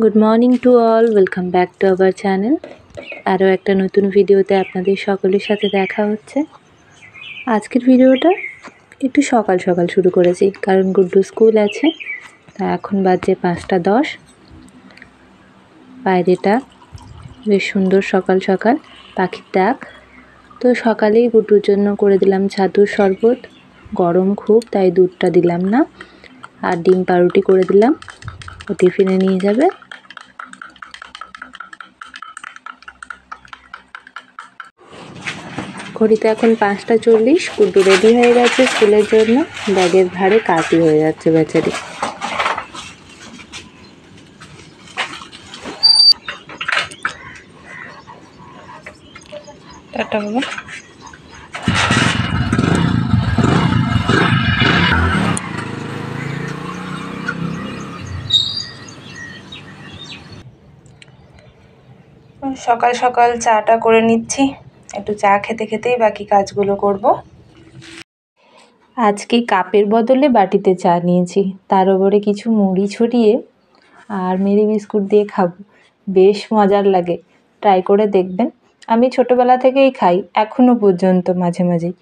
Good morning to all, welcome back to our channel. আরও একটা নতুন ভিডিওতে আপনাদের সকলের সাথে দেখা হচ্ছে। আজকের ভিডিওটা একটু সকাল সকাল শুরু করেছি, কারণ গুড্ডু স্কুল আছে। তা এখন বাজে 5:10। বাইরেটা বেশ সুন্দর, সকাল সকাল পাখির ডাক। তো সকালেই গুড্ডুর জন্য করে দিলাম ছাতুর শরবত। গরম খুব, তাই দুধটা দিলাম না। আর ডিম পাউরুটি করে দিলাম, ও টিফিনে নিয়ে যাবে। ঘড়িতে এখন 5:40। গুড্ডু রেডি হয়ে গেছে স্কুলের জন্য। ব্যাগের ভারে কাটি হয়ে যাচ্ছে বেচারি। টাটা বাবা। সকাল সকাল চাটা করে নিচ্ছি, একটু চা খেতে খেতেই বাকি কাজগুলো করব। আজকে কাপের বদলে বাটিতে চা নিয়েছি, তার উপরে কিছু মুড়ি ছড়িয়ে আর মেরি বিস্কুট দিয়ে খাবো। বেশ মজার লাগে, ট্রাই করে দেখবেন। আমি ছোটবেলা থেকেই খাই, এখনো পর্যন্ত মাঝে মাঝেই।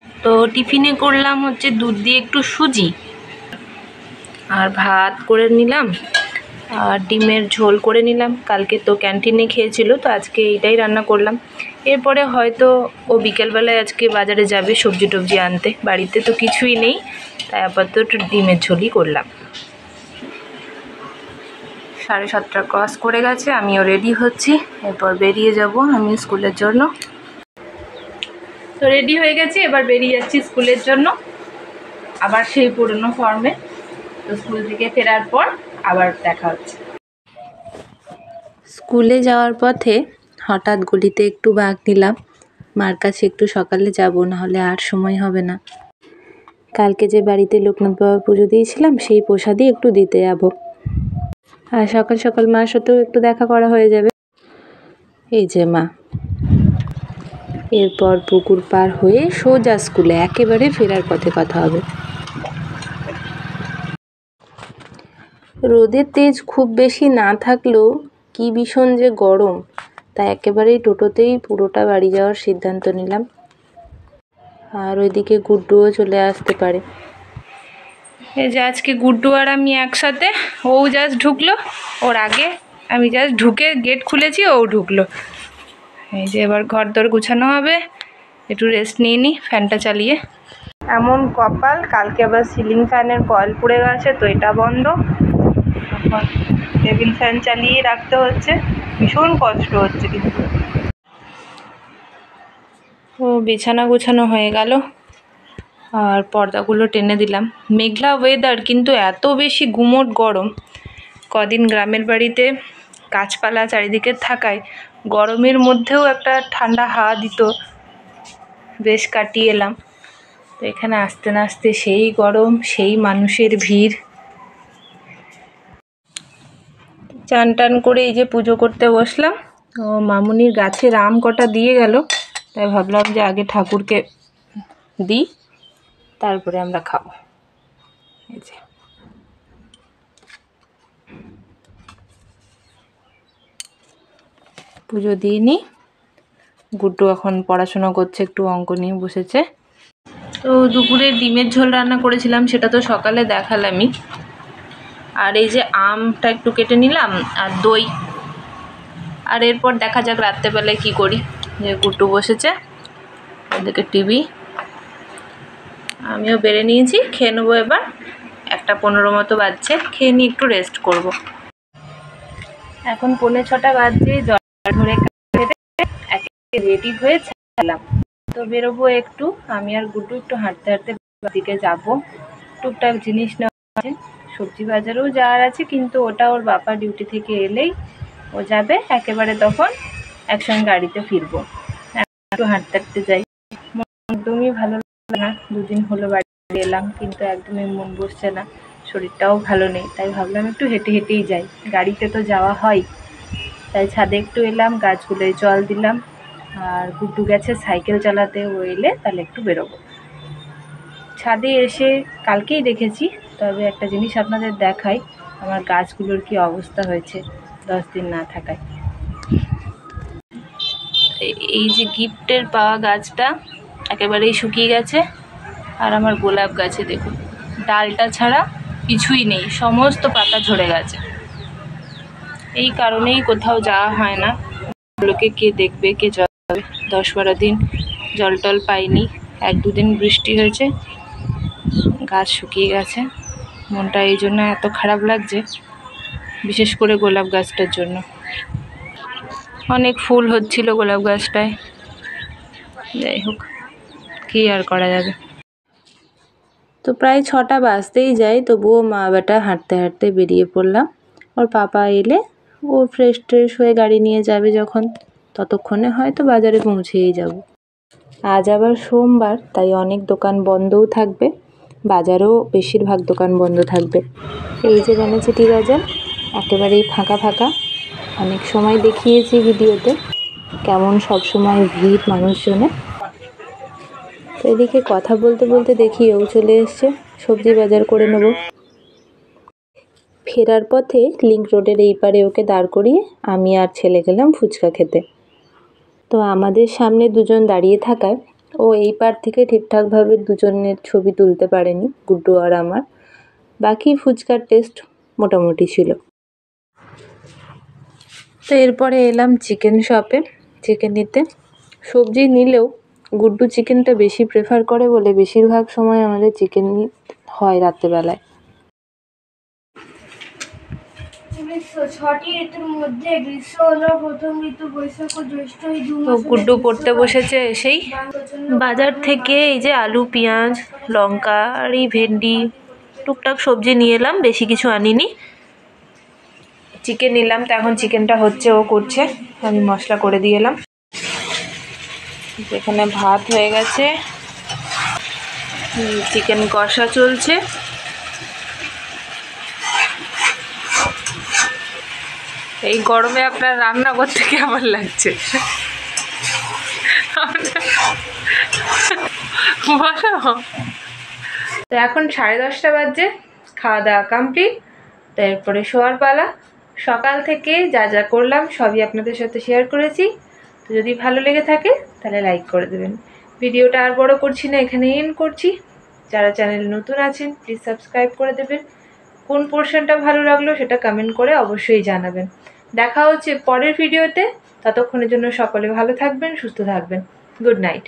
তো টিফিনে করলাম হচ্ছে দুধ দিয়ে একটু সুজি, আর ভাত করে নিলাম, আর ডিমের ঝোল করে নিলাম। কালকে তো ক্যান্টিনে খেয়েছিল, তো আজকে এইটাই রান্না করলাম। এরপরে হয়তো ও বিকেলবেলায় আজকে বাজারে যাবে সবজি টবজি আনতে, বাড়িতে তো কিছুই নেই, তাই আপাতত একটু ডিমের ঝোলই করলাম। 7:30 ক্রস করে গেছে, আমিও রেডি হচ্ছি, এরপর বেরিয়ে যাব আমি স্কুলের জন্য। তো রেডি হয়ে গেছি, এবার বেরিয়ে যাচ্ছি স্কুলের জন্য, আবার সেই পুরনো ফর্মে। তো স্কুল থেকে ফেরার পর আবার দেখা হচ্ছে। স্কুলে যাওয়ার পথে হঠাৎ গলিতে একটু বাগ নিলাম। মার কাছে একটু সকালে যাব, নাহলে আর সময় হবে না। কালকে যে বাড়িতে লোকনাথ বাবা পুজো দিয়েছিলাম, সেই প্রসাদই একটু দিতে যাব। আর সকাল সকাল মার সাথেও একটু দেখা করা হয়ে যাবে। এই যে মা। এরপর পুকুর পার হয়ে সোজা স্কুলে, একেবারে ফেরার পথে কথা হবে। রোদের তেজ খুব বেশি না থাকলেও কি ভীষণ যে গরম, তাই একেবারেই টোটোতেই পুরোটা বাড়ি যাওয়ার সিদ্ধান্ত নিলাম। আর ওইদিকে গুড্ডুও চলে আসতে পারে। এই যে আজকে গুড্ডু আর আমি একসাথে, ও জাস্ট ঢুকলো, ওর আগে আমি জাস্ট ঢুকে গেট খুলেছি, ও ঢুকলো। এই যে এবার ঘর দর গুছানো হবে, একটু রেস্ট নিয়ে নিই ফ্যানটা চালিয়ে। এমন কপাল, কালকে আবার সিলিং ফ্যানের কয়েল পুড়ে গেছে, তো এটা বন্ধ। এখন টেবিল ফ্যান চালিয়ে রাখতে হচ্ছে, ভীষণ কষ্ট হচ্ছে। কিন্তু ও বিছানা গুছানো হয়ে গেল, আর পর্দাগুলো টেনে দিলাম। মেঘলা ওয়েদার, কিন্তু এত বেশি গুমোট গরম। কদিন গ্রামের বাড়িতে গাছপালা চারিদিকে থাকায় গরমের মধ্যেও একটা ঠান্ডা হাওয়া দিত, বেশ কাটিয়ে এলাম। তো এখানে আসতে না আসতে সেই গরম, সেই মানুষের ভিড়। চান টান করে এই যে পুজো করতে বসলাম। ও মামুনির গাছের আম কটা দিয়ে গেল, তাই ভাবলাম যে আগে ঠাকুরকে দিই, তারপরে আমরা খাবো। এই যে পুজো দিয়ে নিই। গুড্ডু এখন পড়াশোনা করছে, একটু অঙ্ক নিয়ে বসেছে। তো দুপুরে ডিমের ঝোল রান্না করেছিলাম, সেটা তো সকালে দেখালামই। আর এই যে আমটা একটু কেটে নিলাম, আর দই। আর এরপর দেখা যাক রাত্রেবেলায় কি করি। যে গুড্ডু বসেছে, ওদিকে টিভি, আমিও বেড়ে নিয়েছি, খেয়ে নেবো। এবার 1:15 মতো বাজছে, খেয়ে নিয়ে একটু রেস্ট করব। এখন 5:45 বাজছে, জল ধরে রেডি হয়ে ছাড়লাম। তো বেরোবো একটু, আমি আর গুড্ডু একটু হাঁটতে হাঁটতে দিকে যাবো। টুকটাক জিনিস নেওয়া আছে, সবজি বাজারেও যাওয়ার আছে, কিন্তু ওটা ওর বাবা ডিউটি থেকে এলেই ও যাবে, একেবারে তখন একসঙ্গে গাড়িতে ফিরবো। একটু হাঁটতে হাঁটতে যাই, একদমই ভালো লাগে না। 2 দিন হলো বাড়ি এলাম, কিন্তু একদমই মন বসছে না, শরীরটাও ভালো নেই, তাই ভাবলাম একটু হেঁটে হেঁটেই যাই। গাড়িতে তো যাওয়া হয়, তাই ছাদে একটু এলাম, গাছগুলোয় জল দিলাম। আর গুড্ডু গেছে সাইকেল চালাতে, ও এলে তাহলে একটু বেরোবো। ছাদে এসে কালকেই দেখেছি তবে একটা জিনিস আপনাদের দেখাই, আমার গাছগুলোর কি অবস্থা হয়েছে 10 দিন না থাকায়। এই যে গিফটের পাওয়া গাছটা একেবারেই শুকিয়ে গেছে, আর আমার গোলাপ গাছে দেখুন ডালটা ছাড়া কিছুই নেই, সমস্ত পাতা ঝরে গেছে। এই কারণেই কোথাও যাওয়া হয় না, ওগুলোকে কে দেখবে, কে জল দেবে। 10-12 দিন জল টল পাইনি, 1-2 দিন বৃষ্টি হয়েছে, গাছ শুকিয়ে গেছে। মনটা এই জন্য এত খারাপ লাগছে, বিশেষ করে গোলাপ গাছটার জন্য। অনেক ফুল হচ্ছিল গোলাপ গাছটায়, যাই হোক কী আর করা যাবে। তো প্রায় 6টা বাজতেই যায়, তবুও মা বেটা হাঁটতে হাঁটতে বেরিয়ে পড়লাম। ওর পাপা এলে ও ফ্রেশ ট্রেশ হয়ে গাড়ি নিয়ে যাবে যখন, ততক্ষণে হয়তো বাজারে পৌঁছেই যাব। আজ আবার সোমবার, তাই অনেক দোকান বন্ধও থাকবে, বাজারেও বেশিরভাগ দোকান বন্ধ থাকবে। এই যে রানাচিটি বাজার একেবারেই ফাঁকা ফাঁকা। অনেক সময় দেখিয়েছি ভিডিওতে কেমন সব সময় ভিড় মানুষজনে। তো এদিকে কথা বলতে বলতে দেখি ও চলে এসছে, সবজি বাজার করে নেব। ফেরার পথে লিংক রোডের এই পারে ওকে দাঁড় করিয়ে আমি আর ছেলে গেলাম ফুচকা খেতে। তো আমাদের সামনে দুজন দাঁড়িয়ে থাকায় ও এই পার থেকে ঠিকঠাকভাবে দুজনের ছবি তুলতে পারেনি, গুড্ডু আর আমার। বাকি ফুচকার টেস্ট মোটামুটি ছিল। তো এরপরে এলাম চিকেন শপে চিকেন নিতে। সবজি নিলেও গুড্ডু চিকেনটা বেশি প্রেফার করে বলে বেশিরভাগ সময় আমাদের চিকেন হয় রাত্রেবেলায়। 1906টি ঋতুর মধ্যে গ্রীষ্ম হলো প্রথম ঋতু। বৈশাখ ও জ্যৈষ্ঠ এই 2 তো মাস গুড্ডু পড়তে বসেছে এসেই বাজার থেকে এই যে আলু, পেঁয়াজ, লঙ্কা আর এই ভেন্ডি টুকটাক সবজি নিয়ে এলাম, বেশি কিছু আনিনি। চিকেন নিলাম, তো এখন চিকেনটা হচ্ছে, ও করছে, আমি মশলা করে দিয়ে এলাম। এখানে ভাত হয়ে গেছে, চিকেন কষা চলছে। এই গরমে আপনার রান্না করতে কেমন লাগছে? তো এখন 10:30 বাজছে, খাওয়া দাওয়া কমপ্লিট, তারপরে শোয়ার পালা। সকাল থেকে যা যা করলাম সবই আপনাদের সাথে শেয়ার করেছি। তো যদি ভালো লেগে থাকে তাহলে লাইক করে দেবেন। ভিডিওটা আর বড় করছি না, এখানে এন্ড করছি। যারা চ্যানেল নতুন আছেন প্লিজ সাবস্ক্রাইব করে দেবেন। কোন পোর্শনটা ভালো লাগলো সেটা কমেন্ট করে অবশ্যই জানাবেন। দেখা হচ্ছে পরের ভিডিওতে, ততক্ষণের জন্য সকলে ভালো থাকবেন, সুস্থ থাকবেন। Good night.